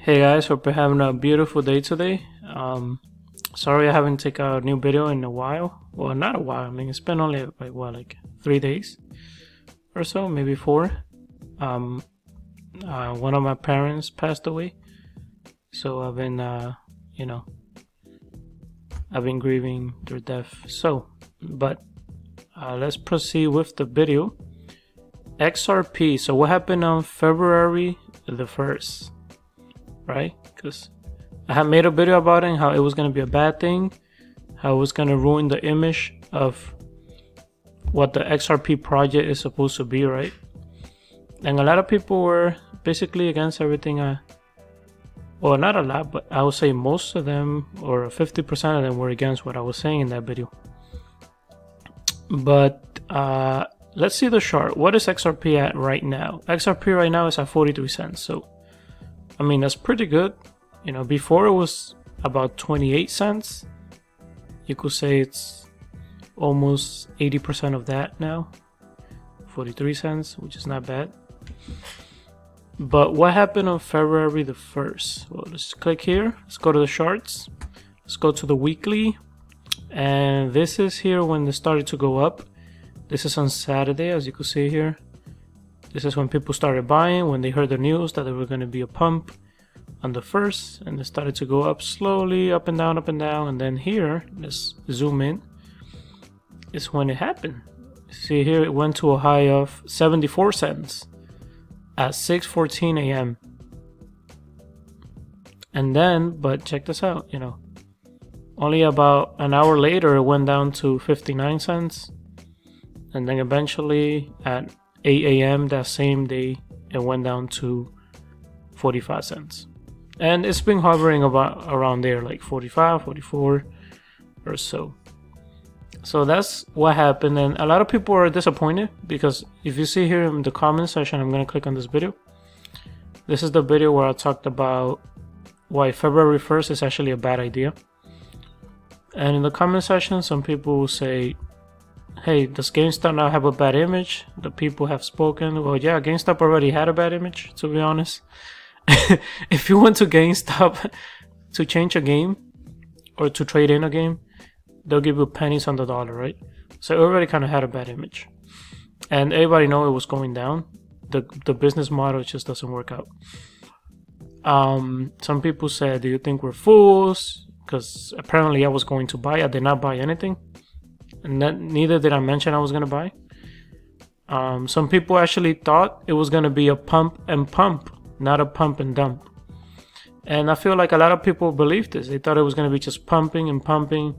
Hey guys, hope you're having a beautiful day today. Sorry I haven't taken a new video in a while. Well, not a while. I mean, it's been only like 3 days or so, maybe 4. One of my parents passed away, so I've been, I've been grieving their death. So, but let's proceed with the video. XRP. So what happened on February the 1st? Right? Because I had made a video about it and how it was going to be a bad thing, how it was going to ruin the image of what the XRP project is supposed to be, right? And a lot of people were basically against everything. Well, not a lot, but I would say most of them, or 50% of them, were against what I was saying in that video. But let's see the chart. What is XRP at right now? XRP right now is at 43 cents. So I mean, that's pretty good. You know, before it was about 28 cents. You could say it's almost 80% of that now. 43 cents, which is not bad. But what happened on February the 1st? Well, let's click here. Let's go to the charts. Let's go to the weekly. And this is here when they started to go up. This is on Saturday, as you can see here. This is when people started buying, when they heard the news that there was going to be a pump on the 1st, and they started to go up slowly, up and down, and then here, let's zoom in, is when it happened. See here, it went to a high of 74 cents at 6:14 a.m. And then, but check this out, you know, only about an hour later, it went down to 59 cents, and then eventually at 8 a.m. that same day, it went down to 45 cents. And it's been hovering about around there, like 45, 44 or so. So that's what happened. And a lot of people are disappointed because if you see here in the comment section, I'm going to click on this video. This is the video where I talked about why February 1st is actually a bad idea. And in the comment section, some people will say, hey, does GameStop now have a bad image? The people have spoken. Well, yeah, GameStop already had a bad image, to be honest. If you went to GameStop to change a game or to trade in a game, they'll give you pennies on the dollar, right? So it already kind of had a bad image. And everybody know it was going down. The business model just doesn't work out. Some people said, do you think we're fools? Because apparently I was going to buy. I did not buy anything. And neither did I mention I was going to buy. Some people actually thought it was going to be a pump and pump, not a pump and dump. And I feel like a lot of people believed this. They thought it was going to be just pumping and pumping,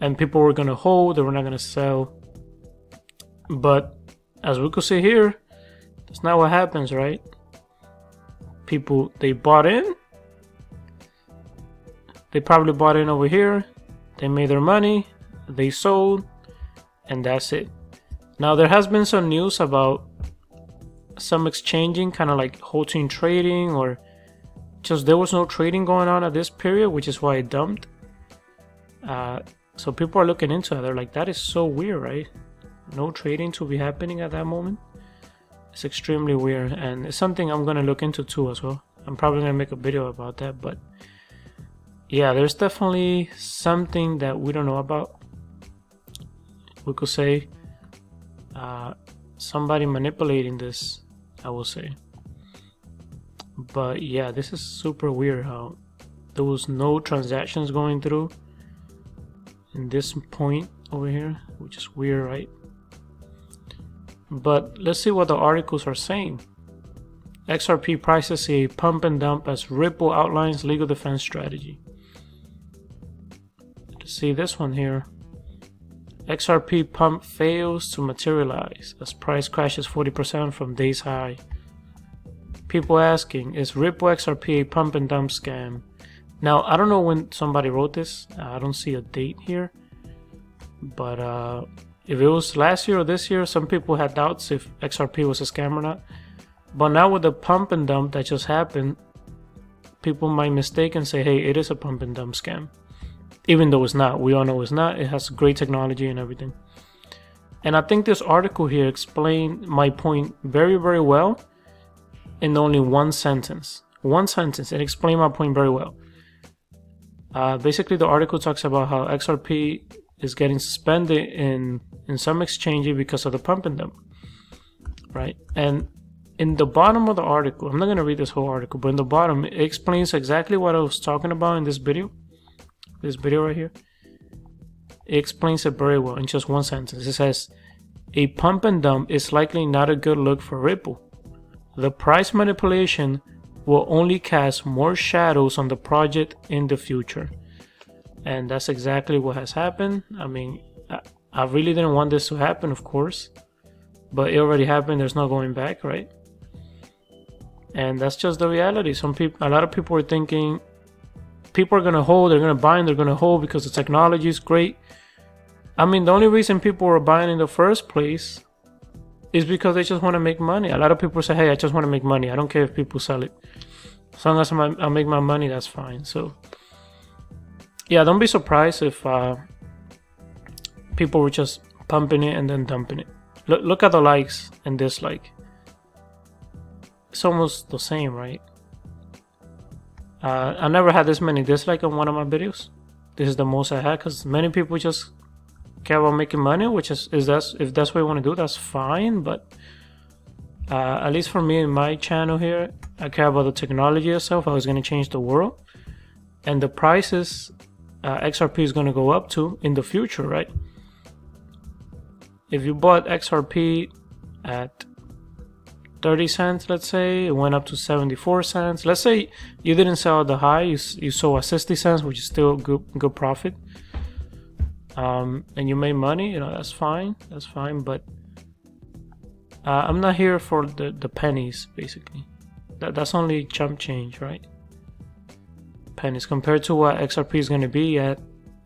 and people were going to hold, they were not going to sell. But as we could see here, that's not what happens, right? People, they bought in. They probably bought in over here. They made their money. They sold, and that's it. Now there has been some news about some exchanging, kind of like halting trading, or just there was no trading going on at this period, which is why it dumped. So people are looking into it. They're like, that is so weird, right? No trading to be happening at that moment. It's extremely weird, and it's something I'm gonna look into too as well. I'm probably gonna make a video about that, but yeah, there's definitely something that we don't know about. We could say somebody manipulating this, I will say. But yeah, this is super weird how there was no transactions going through in this point over here, which is weird, right? But let's see what the articles are saying. XRP prices a pump and dump as Ripple outlines legal defense strategy. Let's see this one here. XRP pump fails to materialize as price crashes 40% from day's high. People asking, is Ripple XRP a pump and dump scam? Now, I don't know when somebody wrote this. I don't see a date here. But if it was last year or this year, some people had doubts if XRP was a scam or not. But now with the pump and dump that just happened, people might mistake and say, hey, it is a pump and dump scam. Even though it's not. We all know it's not. It has great technology and everything. And I think this article here explained my point very, very well in only one sentence. one sentence. It explained my point very well. Basically, the article talks about how XRP is getting suspended in some exchanges because of the pump and dump, right? And in the bottom of the article, I'm not going to read this whole article, but in the bottom, it explains exactly what I was talking about in this video right here. It explains it very well in just one sentence. It says, a pump and dump is likely not a good look for Ripple. The price manipulation will only cast more shadows on the project in the future. And that's exactly what has happened. I mean, I really didn't want this to happen, of course, but it already happened. There's no going back, right? And that's just the reality. A lot of people are thinking people are gonna hold, they're gonna buy, and they're gonna hold because the technology is great. I mean, the only reason people are buying in the first place is because they just want to make money. A lot of people say, hey, I just want to make money. I don't care if people sell it. As long as I make my money, that's fine. So yeah, don't be surprised if people were just pumping it and then dumping it. Look at the likes and dislike. It's almost the same, right? I never had this many dislikes on one of my videos. This is the most I had because many people just care about making money, which is if that's what you want to do, that's fine. But at least for me in my channel here, I care about the technology itself. I was going to change the world, and the prices XRP is going to go up to in the future, right? If you bought XRP at 30 cents, let's say, it went up to 74 cents. Let's say you didn't sell at the high, you sold at 60 cents, which is still good profit. And you made money, that's fine. That's fine, but I'm not here for the pennies, basically. That's only chump change, right? Pennies compared to what XRP is going to be at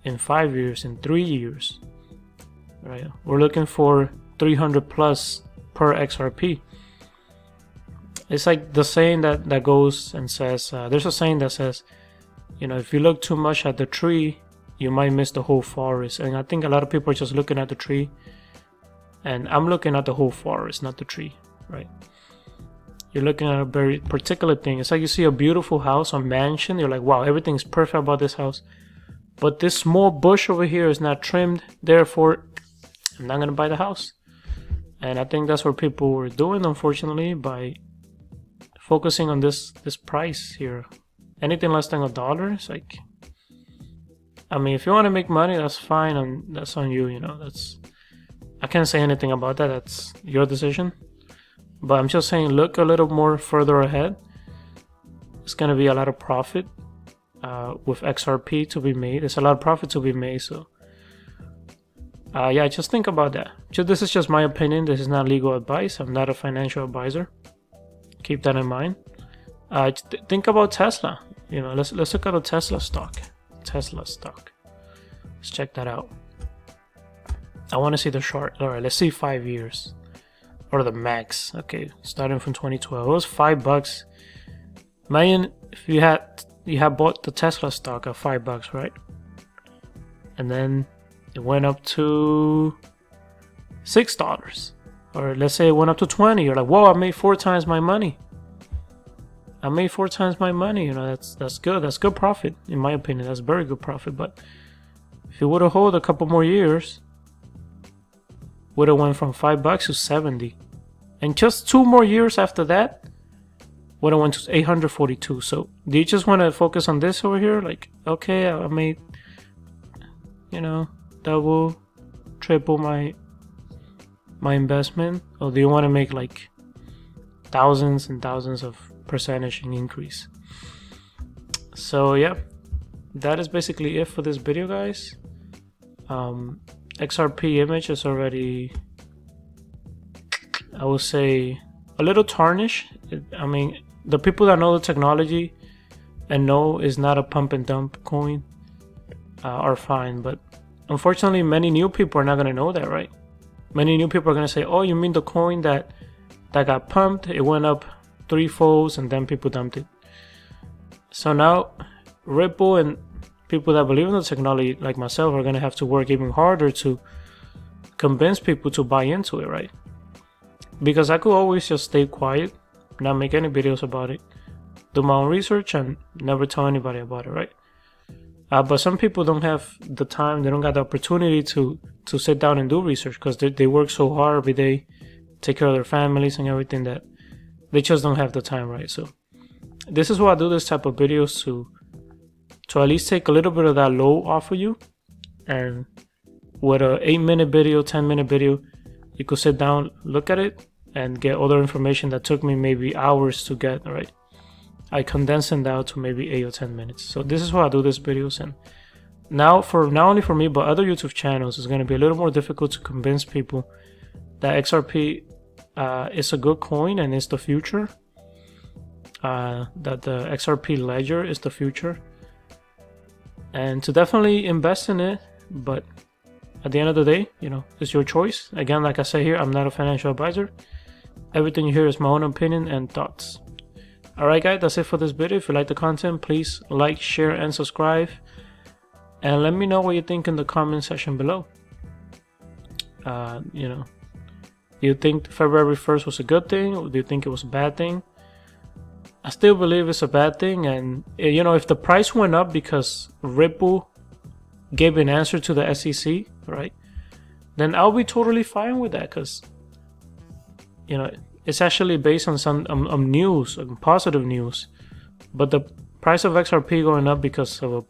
in 5 years, in 3 years, right? We're looking for 300 plus per XRP. It's like the saying that goes and says, there's a saying that says, if you look too much at the tree, you might miss the whole forest. And I think a lot of people are just looking at the tree, and I'm looking at the whole forest, not the tree, right? You're looking at a very particular thing. It's like you see a beautiful house or mansion, you're like, wow, everything's perfect about this house, but this small bush over here is not trimmed, therefore I'm not gonna buy the house. And I think that's what people were doing, unfortunately, by focusing on this price here. Anything less than $1, it's like, I mean, if you want to make money, that's fine, and that's on you. I can't say anything about that. That's your decision. But I'm just saying, look a little more further ahead. It's gonna be a lot of profit with XRP to be made. There's a lot of profit to be made. So yeah, just think about that. This is just my opinion. This is not legal advice. I'm not a financial advisor. Keep that in mind. Think about Tesla. Let's look at the Tesla stock. Let's check that out. I want to see the chart. All right, let's see 5 years or the max. Okay, starting from 2012, it was $5. Imagine if you had bought the Tesla stock at $5, right? And then it went up to $6, or let's say it went up to 20. You're like, whoa, I made 4 times my money. That's good. That's good profit, in my opinion. That's very good profit. But if you would have held a couple more years, would have went from $5 to 70, and just 2 more years after that, would have went to 842. So do you just want to focus on this over here? Like, okay, I made, double, triple my investment, or do you want to make like thousands and thousands of percentage increase? So yeah, that is basically it for this video, guys. XRP image is already, I would say, a little tarnished. I mean, the people that know the technology and know it's not a pump and dump coin are fine, but unfortunately many new people are not going to know that, right? Many new people are going to say, oh, you mean the coin that got pumped, it went up 3-folds and then people dumped it. So now Ripple and people that believe in the technology like myself are going to have to work even harder to convince people to buy into it, right? Because I could always just stay quiet, not make any videos about it, do my own research and never tell anybody about it, right? But some people don't have the time, they don't got the opportunity to sit down and do research because they work so hard every day, take care of their families and everything, that they just don't have the time, right? So this is why I do this type of videos, to at least take a little bit of that load off of you. And with a 8-minute video, 10-minute video, you could sit down, look at it, and get other information that took me maybe hours to get, right? I condense it down to maybe 8 or 10 minutes. So this is why I do these videos. And now, for not only for me but other YouTube channels, it's going to be a little more difficult to convince people that XRP is a good coin and is the future. That the XRP ledger is the future, and to definitely invest in it. But at the end of the day, you know, it's your choice. Again, like I say here, I'm not a financial advisor. Everything you hear is my own opinion and thoughts. Alright guys, that's it for this video. If you like the content, please like, share, and subscribe. And let me know what you think in the comment section below. You know, do you think February 1st was a good thing, or do you think it was a bad thing? I still believe it's a bad thing. And you know, if the price went up because Ripple gave an answer to the SEC, right, then I'll be totally fine with that, because you know, it's actually based on some news, positive news. But the price of XRP going up because of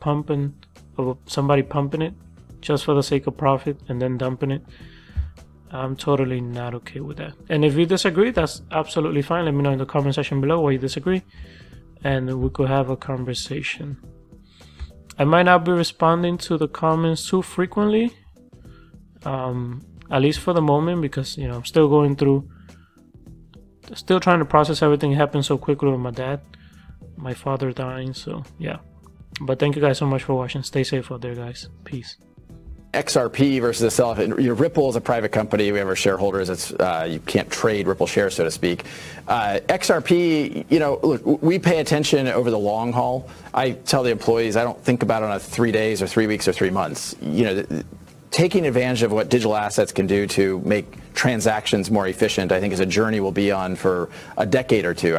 somebody pumping it just for the sake of profit and then dumping it, I'm totally not okay with that. And if you disagree, that's absolutely fine. Let me know in the comment section below why you disagree, and we could have a conversation. I might not be responding to the comments too frequently, at least for the moment, because you know, I'm still going through, still trying to process everything. It happened so quickly with my dad, my father dying. So yeah, but thank you guys so much for watching. Stay safe out there, guys. Peace. XRP versus itself. Ripple is a private company. We have our shareholders. It's you can't trade Ripple shares, so to speak. XRP, you know, look, we pay attention over the long haul. I tell the employees, I don't think about it on a 3 days or 3 weeks or 3 months. You know, taking advantage of what digital assets can do to make transactions more efficient, I think, is a journey we'll be on for a decade or two.